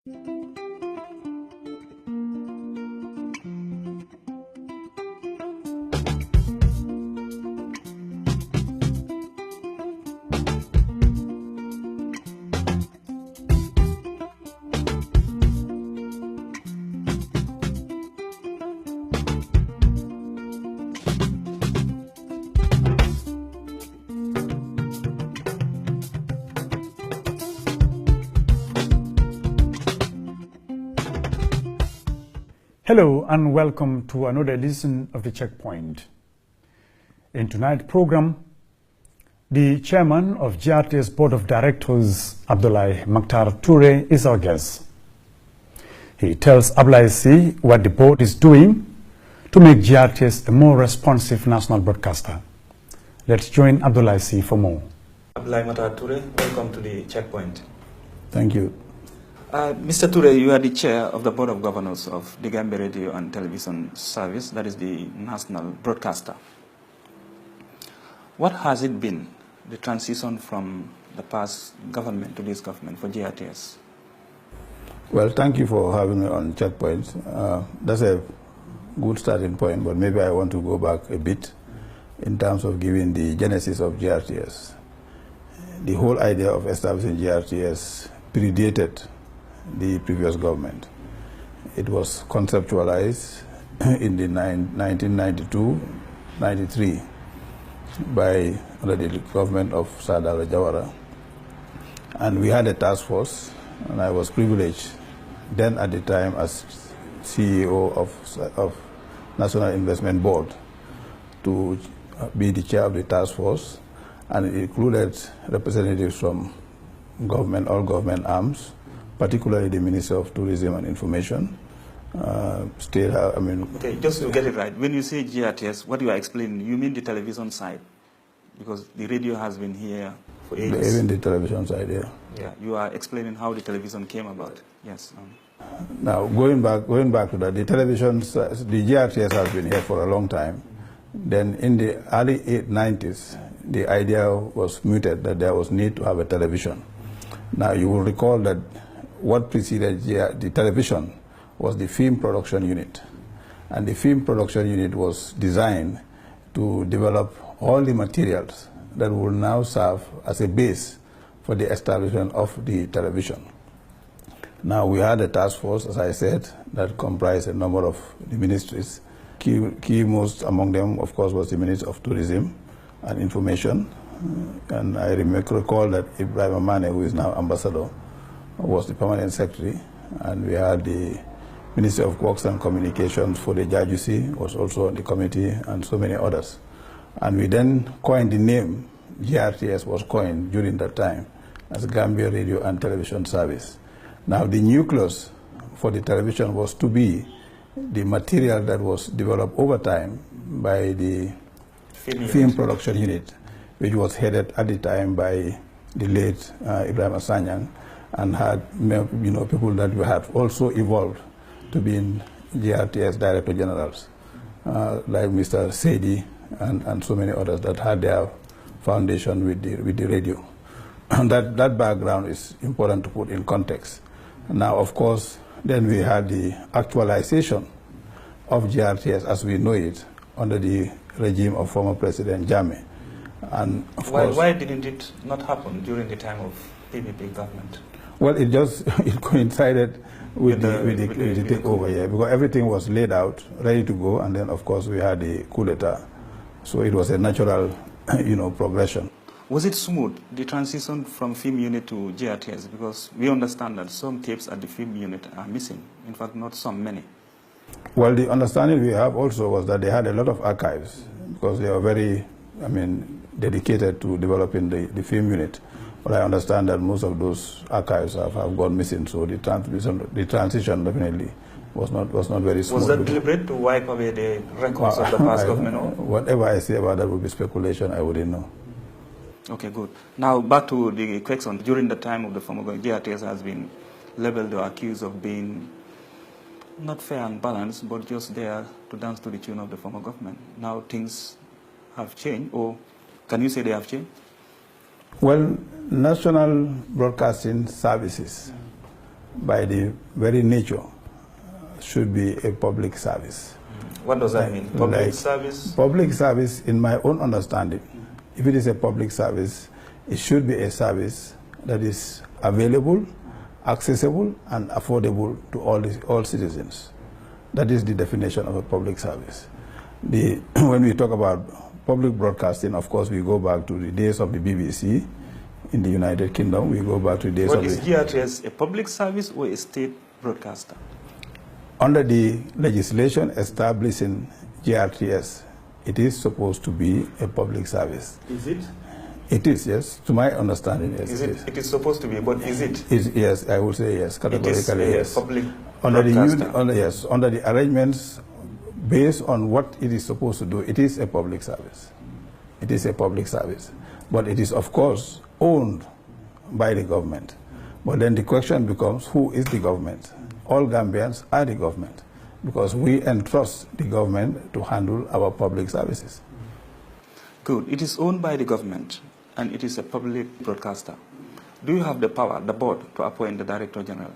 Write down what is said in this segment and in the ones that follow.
Hello and welcome to another edition of The Checkpoint. In tonight's program, the chairman of GRTS Board of Directors, Abdoulie Touray, is our guest. He tells Abdoulie what the board is doing to make GRTS a more responsive national broadcaster. Let's join Abdoulie for more. Abdoulie Touray, welcome to The Checkpoint. Thank you. Mr. Touray, you are the chair of the Board of Governors of the Gambia Radio and Television Service, that is the national broadcaster. What has it been, the transition from the past government to this government for GRTS? Well, thank you for having me on Checkpoint. That's a good starting point, but maybe I want to go back a bit in terms of giving the genesis of GRTS. The whole idea of establishing GRTS predated the previous government. It was conceptualized in the 1992-93 by under the government of Sadala Jawara. And we had a task force, and I was privileged then at the time as CEO of National Investment Board to be the chair of the task force, and it included representatives from government, all government arms, particularly the Minister of Tourism and Information. Okay, just to get it right, when you say GRTS, what you are explaining, you mean the television side? Because the radio has been here for ages. Even the television side, yeah. Yeah, you are explaining how the television came about. Yes. Now, going back to that, the GRTS has been here for a long time. Then in the early 90s, the idea was mooted that there was need to have a television. Now, you will recall that what preceded the television was the film production unit. And the film production unit was designed to develop all the materials that will now serve as a base for the establishment of the television. Now, we had a task force, as I said, that comprised a number of the ministries. Key most among them, of course, was the Minister of Tourism and Information. And I recall that Ibrahim Amane, who is now ambassador, was the permanent secretary, and we had the Minister of Works and Communications for the Jajusi, was also on the committee, and so many others. And we then coined the name, GRTS was coined during that time as Gambia Radio and Television Service. Now the nucleus for the television was to be the material that was developed over time by the film production unit, which was headed at the time by the late Ibrahim Asanyang, and had people that had also evolved to be in GRTS Director Generals, like Mr. Sedi and so many others that had their foundation with the radio. And that background is important to put in context. Now, of course, then we had the actualization of GRTS as we know it under the regime of former President Jammeh. And of course, why didn't it not happen during the time of PPP government? Well, it coincided with the takeover, yeah, because everything was laid out, ready to go, and then of course we had the coup d'etat. So it was a natural, progression. Was it smooth, the transition from film unit to GRTS? Because we understand that some tapes at the film unit are missing. In fact, not some, many. Well, the understanding we have also was that they had a lot of archives because they were very, dedicated to developing the film unit. But I understand that most of those archives have gone missing, so the transition definitely was not very smooth. Was that deliberate to wipe away the records of the past government? Whatever I say about that would be speculation. I wouldn't know. Okay, good. Now back to the question. During the time of the former government, GRTS has been labeled or accused of being not fair and balanced, but just there to dance to the tune of the former government. Now things have changed, or can you say they have changed? Well, national broadcasting services by the very nature, should be a public service. What does that mean? Public service? Public service, in my own understanding, if it is a public service, it should be a service that is available, accessible, and affordable to all citizens. That is the definition of a public service. When we talk about public broadcasting, of course, we go back to the days of the BBC in the United Kingdom. We go back to the days of the... Is GRTS a public service or a state broadcaster? Under the legislation establishing GRTS, it is supposed to be a public service. Is it? It is, yes. To my understanding, yes. It is supposed to be, but is it? Yes, I would say yes, categorically it is yes. Public under the arrangements based on what it is supposed to do, it is a public service. It is a public service. But it is, of course, owned by the government. But then the question becomes, who is the government? All Gambians are the government, because we entrust the government to handle our public services. Good. It is owned by the government, and it is a public broadcaster. Do you have the power, the board, to appoint the Director General?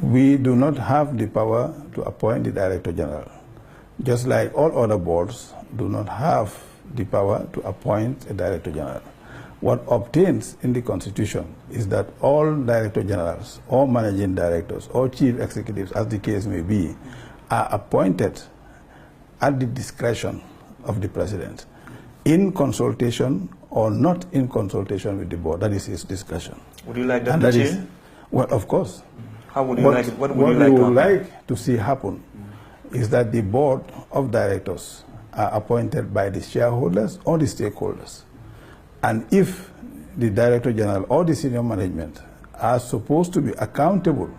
We do not have the power to appoint the Director General, just like all other boards do not have the power to appoint a Director General. What obtains in the Constitution is that all Director Generals, all Managing Directors, all Chief Executives, as the case may be, are appointed at the discretion of the President, in consultation or not in consultation with the board. That is his discretion. Would you like that to change? Well, of course. How would you like it? What would you like to see happen is that the board of directors are appointed by the shareholders or the stakeholders. And if the Director General or the senior management are supposed to be accountable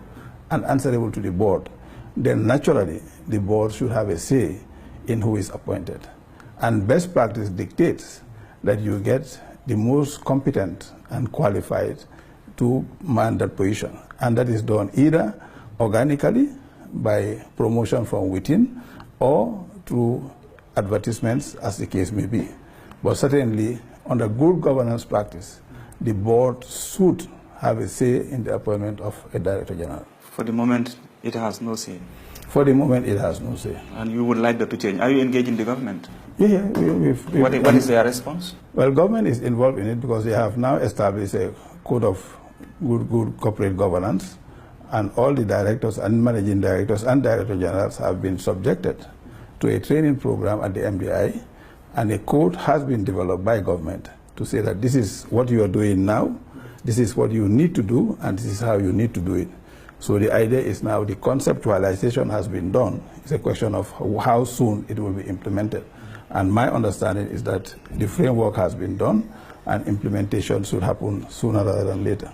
and answerable to the board, then naturally the board should have a say in who is appointed. And best practice dictates that you get the most competent and qualified to man that position. And that is done either organically by promotion from within or through advertisements, as the case may be. But certainly, under good governance practice, the board should have a say in the appointment of a Director General. For the moment, it has no say. For the moment, it has no say. And you would like that to change. Are you engaged in the government? Yeah. What is their response? Well, government is involved in it because they have now established a code of good corporate governance, and all the directors and managing directors and Director Generals have been subjected to a training program at the MDI, and a code has been developed by government to say that this is what you are doing now, this is what you need to do, and this is how you need to do it. So the idea is now the conceptualization has been done. It's a question of how soon it will be implemented. And my understanding is that the framework has been done and implementation should happen sooner rather than later.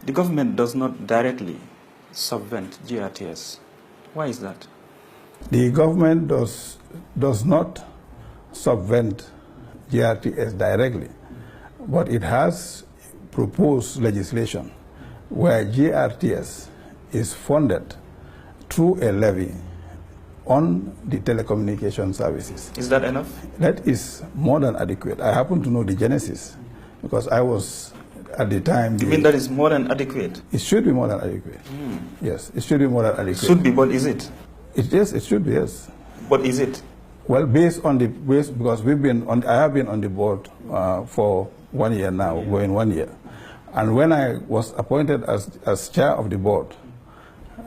The government does not directly subvent GRTS. Why is that? The government does not subvent GRTS directly, but it has proposed legislation where GRTS is funded through a levy on the telecommunication services. Is that enough? That is more than adequate. I happen to know the genesis because I was at the time. You mean that is more than adequate? It should be more than adequate. Yes, it should be more than adequate. Should be, but is it? Yes, it should be, yes. But is it? Well, because I have been on the board for 1 year now, going 1 year. And when I was appointed as chair of the board,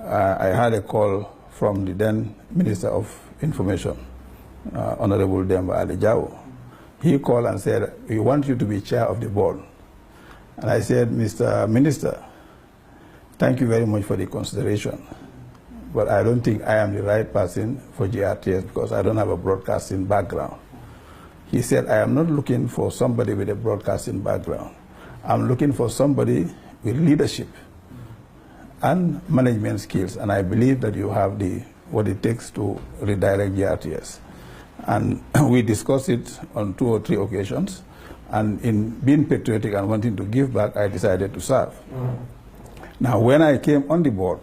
I had a call from the then Minister of Information, Honorable Demba Ali Jawo. He called and said, "We want you to be chair of the board." And I said, "Mr. Minister, thank you very much for the consideration, but I don't think I am the right person for GRTS because I don't have a broadcasting background." He said, "I am not looking for somebody with a broadcasting background. I'm looking for somebody with leadership and management skills, and I believe that you have what it takes to redirect GRTS." And we discussed it on 2 or 3 occasions, and in being patriotic and wanting to give back, I decided to serve. Now, when I came on the board,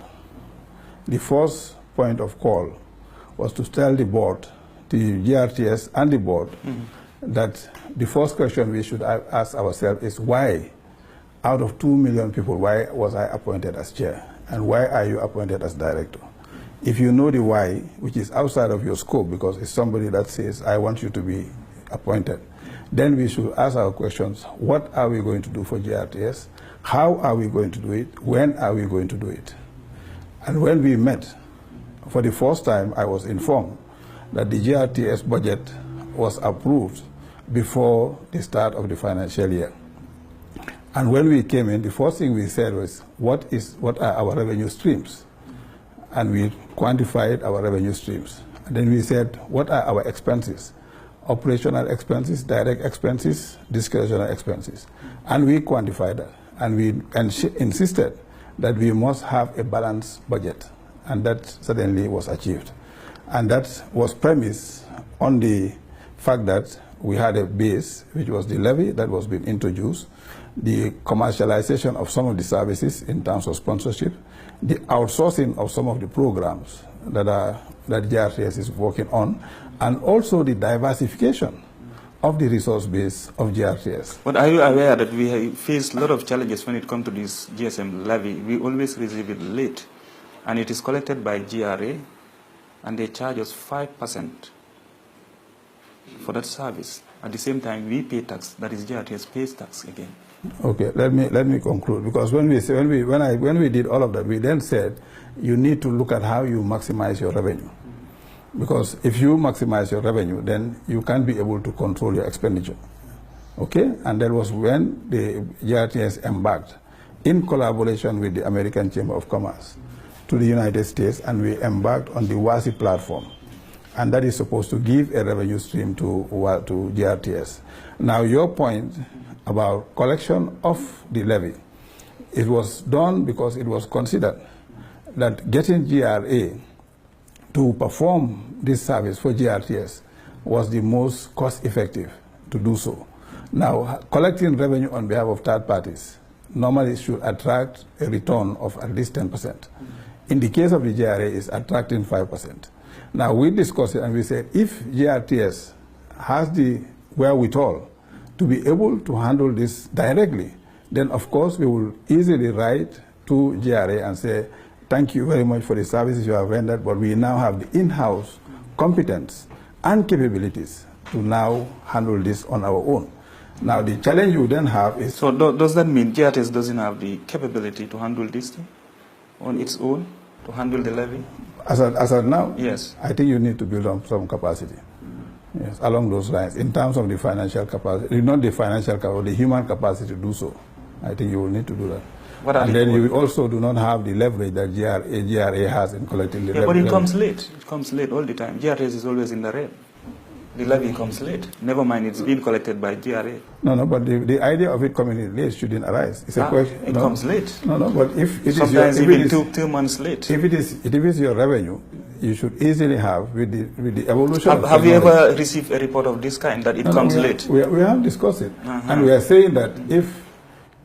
the first point of call was to tell the board, the GRTS and the board, that the first question we should ask ourselves is, why out of 2 million people, why was I appointed as chair? And why are you appointed as director? If you know the why, which is outside of your scope, because it's somebody that says, I want you to be appointed, then we should ask our questions. What are we going to do for GRTS? How are we going to do it? When are we going to do it? And when we met, for the first time, I was informed that the GRTS budget was approved before the start of the financial year. And when we came in, the first thing we said was, what are our revenue streams? And we quantified our revenue streams. And then we said, what are our expenses? Operational expenses, direct expenses, discretionary expenses. And we quantified that. And we insisted that we must have a balanced budget. And that certainly was achieved. And that was premised on the fact that we had a base, which was the levy that was being introduced, the commercialization of some of the services in terms of sponsorship, the outsourcing of some of the programs that GRTS is working on, and also the diversification of the resource base of GRTS. But are you aware that we face a lot of challenges when it comes to this GSM levy? We always receive it late, and it is collected by GRA, and they charge us 5% for that service. At the same time, we pay tax. That is, GRTS pays tax again. Okay, let me conclude, because when we did all of that, we then said you need to look at how you maximize your revenue, because if you maximize your revenue, then you can't be able to control your expenditure. Okay, and that was when the GRTS embarked in collaboration with the American Chamber of Commerce to the United States, and we embarked on the WASI platform, and that is supposed to give a revenue stream to GRTS. Now, your point about collection of the levy, it was done because it was considered that getting GRA to perform this service for GRTS was the most cost-effective to do so. Now, collecting revenue on behalf of third parties normally should attract a return of at least 10%. In the case of the GRA, it's attracting 5%. Now, we discussed it and we said, if GRTS has the wherewithal to be able to handle this directly, then of course we will easily write to GRA and say, thank you very much for the services you have rendered, but we now have the in-house competence and capabilities to now handle this on our own. Now the challenge you then have is... So does that mean GRTS doesn't have the capability to handle this thing on its own, to handle the levy? As of now? Yes. I think you need to build up some capacity. Yes, along those lines, in terms of the financial capacity, not the financial capacity, the human capacity to do so. I think you will need to do that. And then you also do not have the leverage that GRA has in collecting the levy. But it comes late. It comes late all the time. GRTS is always in the red. The levy comes late. Never mind, it's being collected by GRA. No, but the idea of it coming in late shouldn't arise. It's a question. It comes late. No, but if it sometimes is even 2 months late. If it is your revenue, you should easily have with the evolution. Have you ever received a report of this kind that it comes late? We have discussed it, and we are saying that if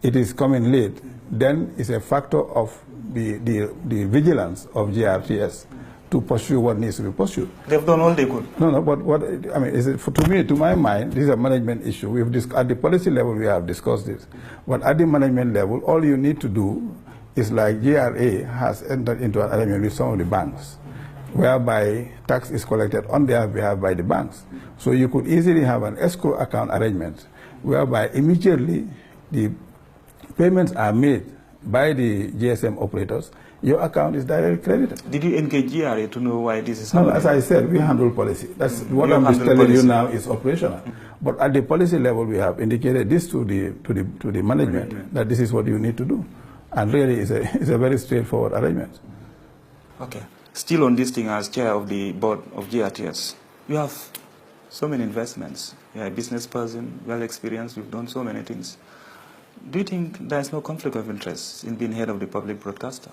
it is coming late, then it's a factor of the vigilance of GRTS to pursue what needs to be pursued. They've done all they could. No, but what I mean is, to my mind, this is a management issue. At the policy level, we have discussed this, but at the management level, all you need to do is, like GRA has entered into an arrangement with some of the banks, whereby tax is collected on their behalf by the banks. So you could easily have an escrow account arrangement whereby immediately the payments are made by the GSM operators, your account is directly credited. Did you engage GRA to know why this is happening? No, as I said, we handle policy. That's what I'm just telling you now is operational. But at the policy level, we have indicated this to the management that this is what you need to do. And really, it's a very straightforward arrangement. Okay. Still on this thing, as chair of the board of GRTS, you have so many investments. You're a business person, well experienced, you've done so many things. Do you think there's no conflict of interest in being head of the public broadcaster?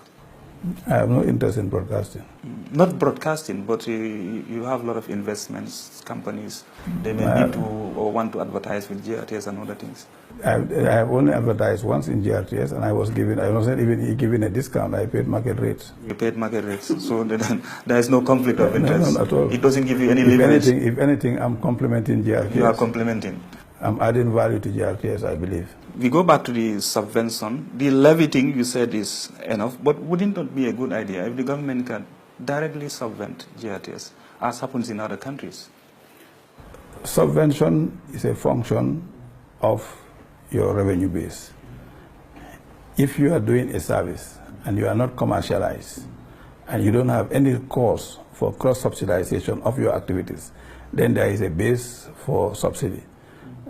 I have no interest in broadcasting. Not broadcasting, but you have a lot of investments, companies. They may need to or want to advertise with GRTS and other things. I have only advertised once in GRTS, and I wasn't even given a discount. I paid market rates. You paid market rates, so there is no conflict of interest. No, not at all. It doesn't give you any leverage. If anything, I'm complimenting GRTS. You are complimenting. I'm adding value to GRTS, I believe. We go back to the subvention. The levy thing you said is enough, but wouldn't it be a good idea if the government can directly subvent GRTS, as happens in other countries? Subvention is a function of your revenue base. If you are doing a service and you are not commercialized and you don't have any cause for cross-subsidization of your activities, then there is a base for subsidy.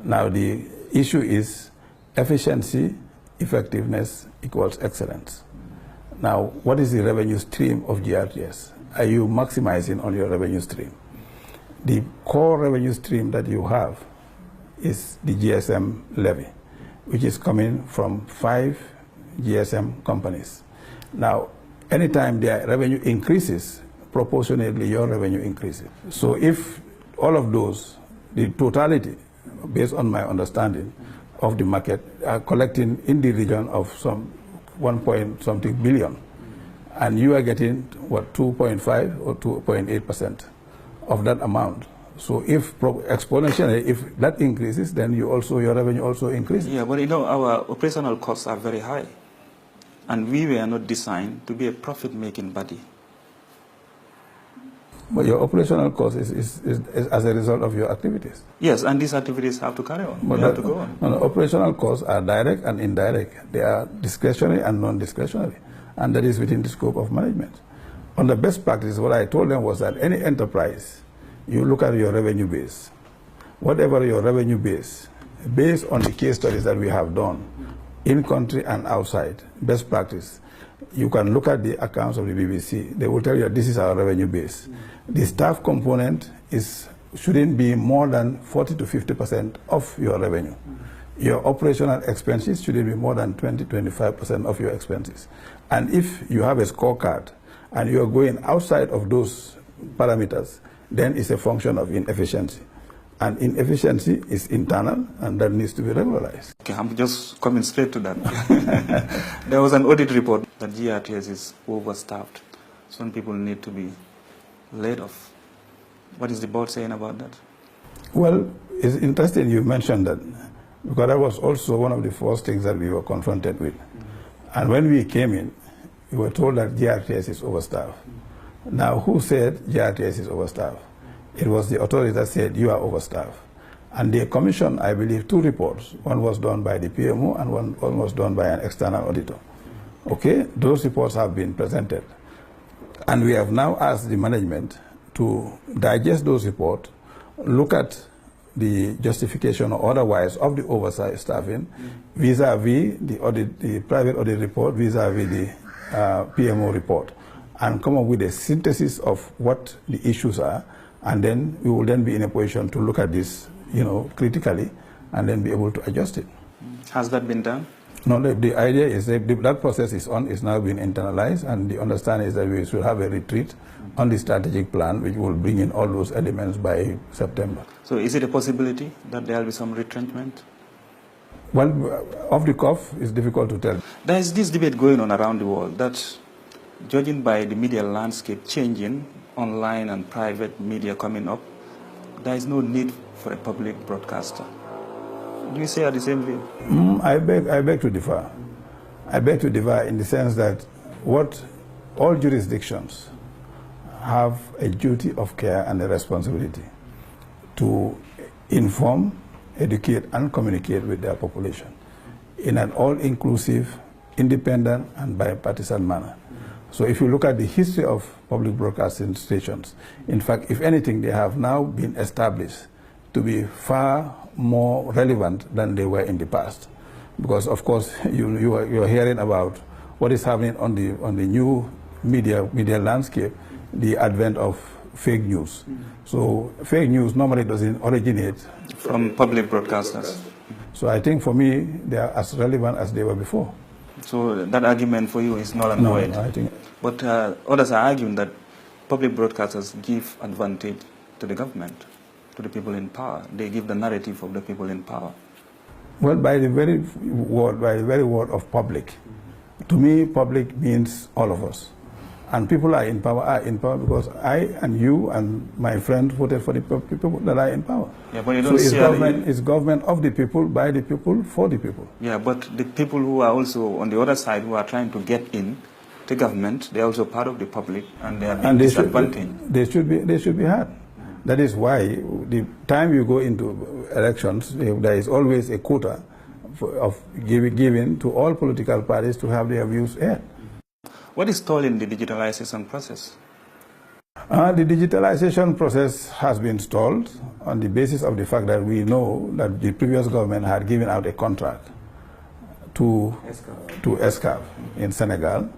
Now the issue is efficiency, effectiveness equals excellence. Now, what is the revenue stream of GRTS? Are you maximizing on your revenue stream? The core revenue stream that you have is the GSM levy, which is coming from 5 GSM companies. Now, anytime their revenue increases, proportionately your revenue increases. So if all of those, the totality, based on my understanding of the market, are collecting in the region of some 1-point-something billion, and you are getting, what, 2.5 or 2.8% of that amount. So if exponentially, if that increases, then your revenue also increases. Yeah, but you know, our operational costs are very high, and we were not designed to be a profit-making body. But your operational cost is as a result of your activities. Yes, and these activities have to carry on. But they have to go on. No, operational costs are direct and indirect. They are discretionary and non-discretionary, and that is within the scope of management. On the best practice, what I told them was that any enterprise, you look at your revenue base. Whatever your revenue base, based on the case studies that we have done, in country and outside, best practice, you can look at the accounts of the BBC. They will tell you that this is our revenue base. The staff component shouldn't be more than 40 to 50% of your revenue. Your operational expenses shouldn't be more than 20-25% of your expenses. And if you have a scorecard and you are going outside of those parameters, then it's a function of inefficiency. And inefficiency is internal, and that needs to be regularized. Okay, I'm just coming straight to that. There was an audit report that GRTS is overstaffed. Some people need to be laid off. What is the board saying about that? Well, it's interesting you mentioned that, because that was also one of the first things that we were confronted with. And when we came in, we were told that GRTS is overstaffed. Now, who said GRTS is overstaffed? It was the authority that said you are overstaffed. And they commissioned, I believe, 2 reports. One was done by the PMO and one was done by an external auditor. Okay, those reports have been presented. And we have now asked the management to digest those reports, look at the justification or otherwise of the oversight staffing vis-a-vis the private audit report, vis-a-vis the PMO report, and come up with a synthesis of what the issues are. And then we will then be in a position to look at this, critically, and then be able to adjust it. Has that been done? No, the idea is that process is now being internalized, and the understanding is that we should have a retreat on the strategic plan, which will bring in all those elements by September. So is it a possibility that there will be some retrenchment? Well, off the cuff, it's difficult to tell. There is this debate going on around the world that, judging by the media landscape changing, online and private media coming up, there is no need for a public broadcaster. Do you say the same view? I beg to differ. I beg to differ in the sense that what all jurisdictions have a duty of care and a responsibility to inform, educate, and communicate with their population in an all-inclusive, independent, and bipartisan manner. So if you look at the history of public broadcasting stations, in fact, if anything, they have now been established to be far more relevant than they were in the past. Because, of course, you're hearing about what is happening on the new media landscape, the advent of fake news. So fake news normally doesn't originate from public broadcasters. So I think for me, they are as relevant as they were before. So that argument for you is null and void. No, I think. But others are arguing that public broadcasters give advantage to the government, to the people in power. They give the narrative of the people in power. Well, by the very word of public, to me, public means all of us. And people are in power because I and you and my friend voted for the people that are in power. Yeah, but you don't it's government of the people, by the people, for the people. Yeah, but the people who are also on the other side who are trying to get in the government, they are also part of the public and they are being disadvantaged. They should be heard. That is why the time you go into elections, there is always a quota of given to all political parties to have their views heard. What is stalling the digitalization process? The digitalization process has been stalled on the basis of the fact that we know that the previous government had given out a contract to ESCAF in Senegal,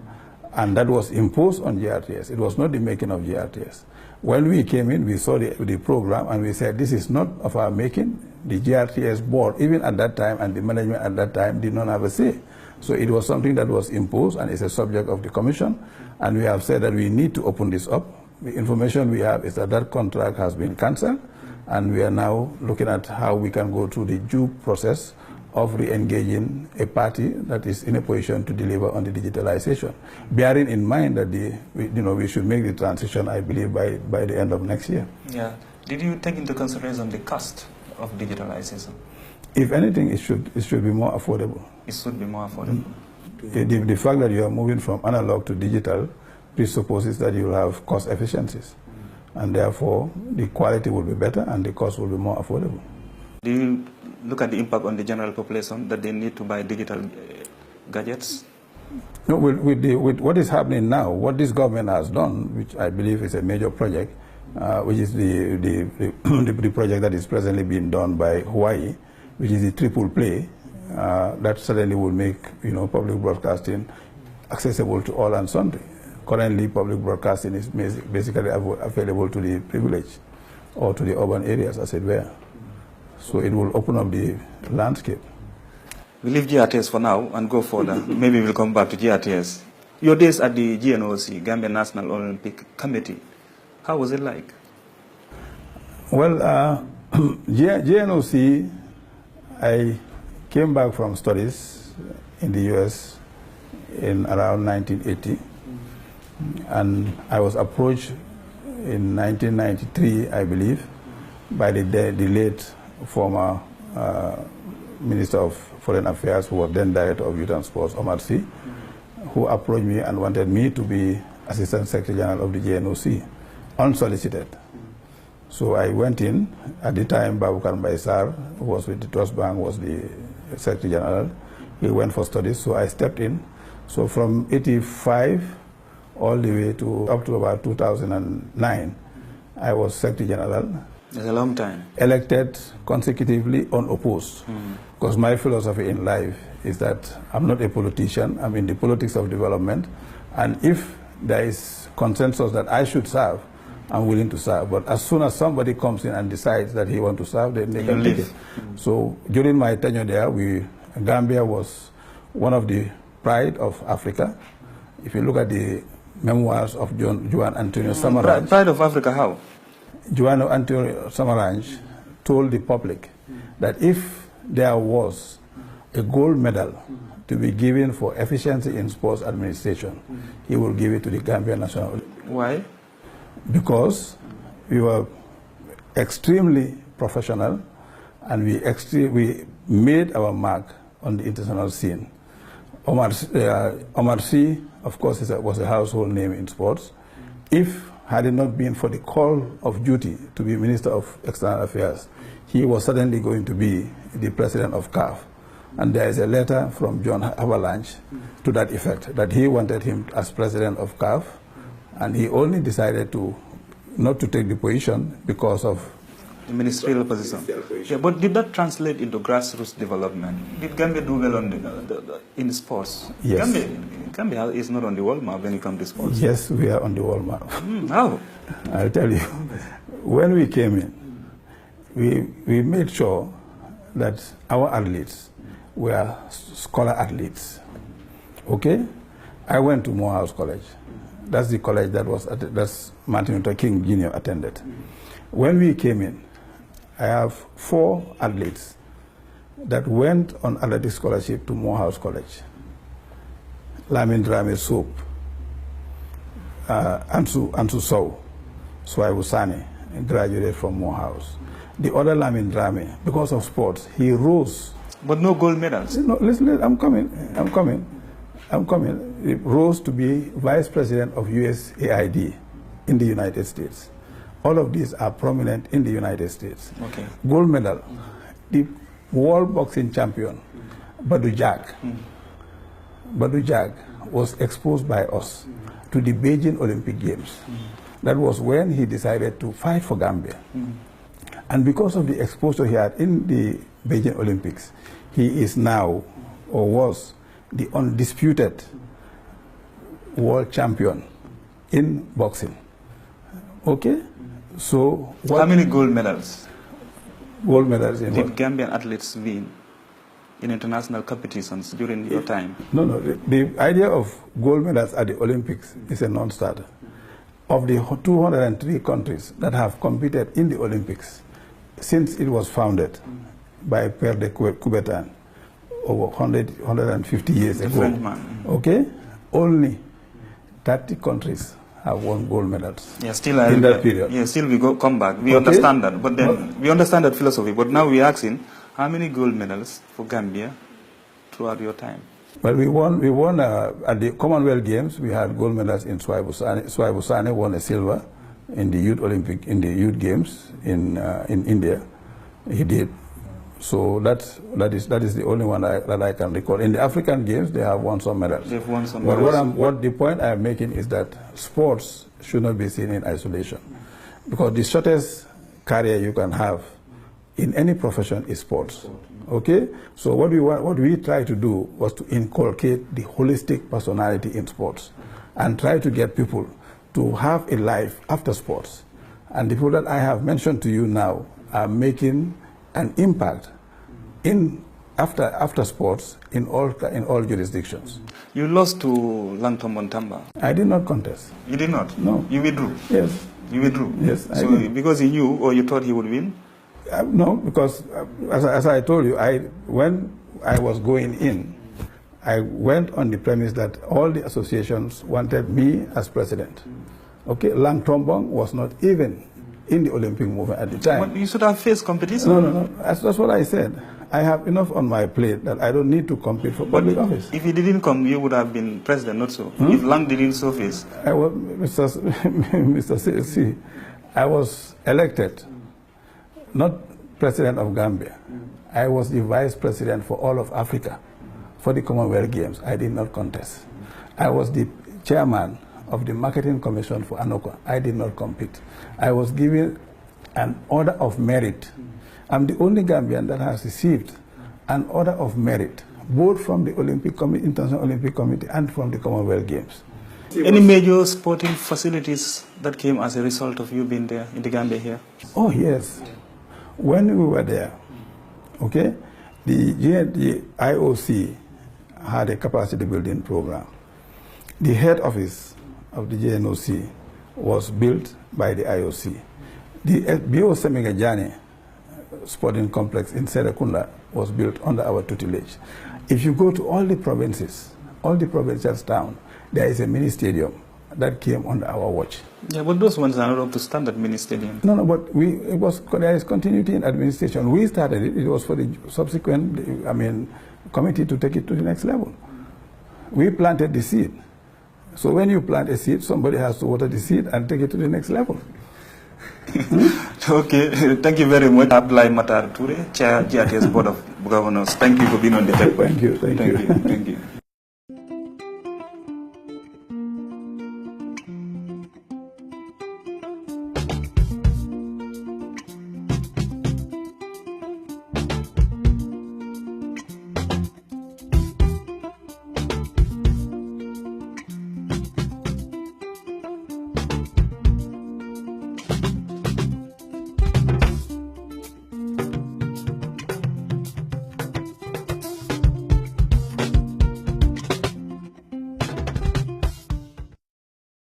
and that was imposed on GRTS. It was not the making of GRTS. When we came in, we saw the program and we said, this is not of our making. The GRTS board, even at that time, and the management at that time did not have a say. So it was something that was imposed and is a subject of the commission, and we have said that we need to open this up. The information we have is that that contract has been cancelled, and we are now looking at how we can go through the due process of re-engaging a party that is in a position to deliver on the digitalization, bearing in mind that we should make the transition, I believe, by the end of next year. Yeah. Did you take into consideration the cost of digitalization? If anything, it should be more affordable. It should be more affordable. The fact that you are moving from analog to digital presupposes that you will have cost efficiencies, and therefore the quality will be better and the cost will be more affordable. Do you look at the impact on the general population that they need to buy digital gadgets? No, with what is happening now, what this government has done, which I believe is a major project, which is the project that is presently being done by Hawaii, which is the triple play, that certainly will make public broadcasting accessible to all and sundry. Currently, public broadcasting is basically available to the privileged or to the urban areas, as it were. So it will open up the landscape. We leave GRTS for now and go further. Maybe we'll come back to GRTS. Your days at the GNOC, Gambia National Olympic Committee, how was it like? Well, GNOC, I came back from studies in the US in around 1980, and I was approached in 1993, I believe, by the late former Minister of Foreign Affairs, who was then Director of Youth and Sports, Omar Sy, who approached me and wanted me to be Assistant Secretary General of the GNOC, unsolicited. So I went in. At the time, Babukar Mbaisar, who was with the Trust Bank, was the Secretary General. He went for studies, so I stepped in. So from 85 all the way to up to about 2009, I was Secretary General. It's a long time. Elected consecutively unopposed. Because my philosophy in life is that I'm not a politician, I'm in the politics of development, and if there is consensus that I should serve, I'm willing to serve. But as soon as somebody comes in and decides that he wants to serve, then they can take it. So during my tenure there, Gambia was one of the pride of Africa. If you look at the memoirs of Juan Antonio Samaranch. Pride of Africa, how? Juan Antonio Samaranch told the public that if there was a gold medal to be given for efficiency in sports administration, he will give it to the Gambia National. Why? Because we were extremely professional and we made our mark on the international scene. Omar Sy, of course, was a household name in sports. Had it not been for the call of duty to be Minister of External Affairs, he was suddenly going to be the president of CAF. And there is a letter from John Avalanche to that effect, that he wanted him as president of CAF, and he only decided not to take the position because of the ministerial position. Yeah, but did that translate into grassroots development? Did Gambia do well in sports? Yes. Gambia is not on the world map when it comes to sports. Yes, we are on the world map. How? I'll tell you. When we came in, we made sure that our athletes were scholar athletes. Okay? I went to Morehouse College. That's the college that's Martin Luther King Jr. attended. When we came in, I have 4 athletes that went on athletic scholarship to Morehouse College. Lamin Drame Soap, Ansu Sow, Swaibu Sane, graduated from Morehouse. The other Lamin Drame, because of sports, he rose. But no gold medals. No, listen, I'm coming. He rose to be vice president of USAID in the United States. All of these are prominent in the United States. Okay. Gold medal, the world boxing champion, Badou Jack. Badou Jack was exposed by us to the Beijing Olympic Games. That was when he decided to fight for Gambia. And because of the exposure he had in the Beijing Olympics, he is now, or was, the undisputed world champion in boxing. Okay? So, how many gold medals? Gold medals in did what? Gambian athletes win in international competitions during your time? No. The idea of gold medals at the Olympics is a non-starter. Of the 203 countries that have competed in the Olympics since it was founded by Père de Coubertin over 150 years ago, Frenchman. Okay, only 30 countries have won gold medals. Yeah, still in that period. Yeah, still we come back. We understand that, but then we understand that philosophy. But now we're asking, how many gold medals for Gambia throughout your time? Well, we won at the Commonwealth Games. We had gold medals in Swaibu Sane. Swaibu Sane won a silver in the youth games in India. He did. So that is the only one that I can recall. In the African Games, they have won some medals. They've won some medals. What the point I am making is that sports should not be seen in isolation, because the shortest career you can have in any profession is sports. Okay, so what we try to do was to inculcate the holistic personality in sports, and try to get people to have a life after sports. And the people that I have mentioned to you now are making an impact in after sports in all jurisdictions. You lost to Langton Montamba. I did not contest. You did not? No. You withdrew? Yes. You withdrew? Yes. So because you knew or you thought he would win? No, because as I told you, when I was going in, I went on the premise that all the associations wanted me as president. Okay, Lang Trombong was not even in the Olympic movement at the time. But you should have faced competition. No. That's what I said. I have enough on my plate that I don't need to compete for public office. If he didn't come, you would have been president, not so. If Lang didn't surface. I was, Mr. C, I was elected, not president of Gambia. I was the vice president for all of Africa for the Commonwealth Games. I did not contest. I was the chairman of the Marketing Commission for Anokwa. I did not compete. I was given an order of merit. I'm the only Gambian that has received an order of merit, both from the International Olympic Committee and from the Commonwealth Games. Any major sporting facilities that came as a result of you being there in the Gambia here? Oh, yes. When we were there, okay, the IOC had a capacity building program. The head office of the JNOC was built by the IOC. The Bio Semigajane sporting complex in Serekunda was built under our tutelage. If you go to all the provinces, all the provincial towns, there is a mini stadium that came under our watch. Yeah, but those ones are not up to standard mini stadium. No, but there is continuity in administration. We started it. It was for the subsequent, committee to take it to the next level. We planted the seed. So when you plant a seed, somebody has to water the seed and take it to the next level. Okay, thank you very much. Abdoulie Touray, Chair, GRTS Board of Governors. Thank you for being on the table. Thank you. Thank you.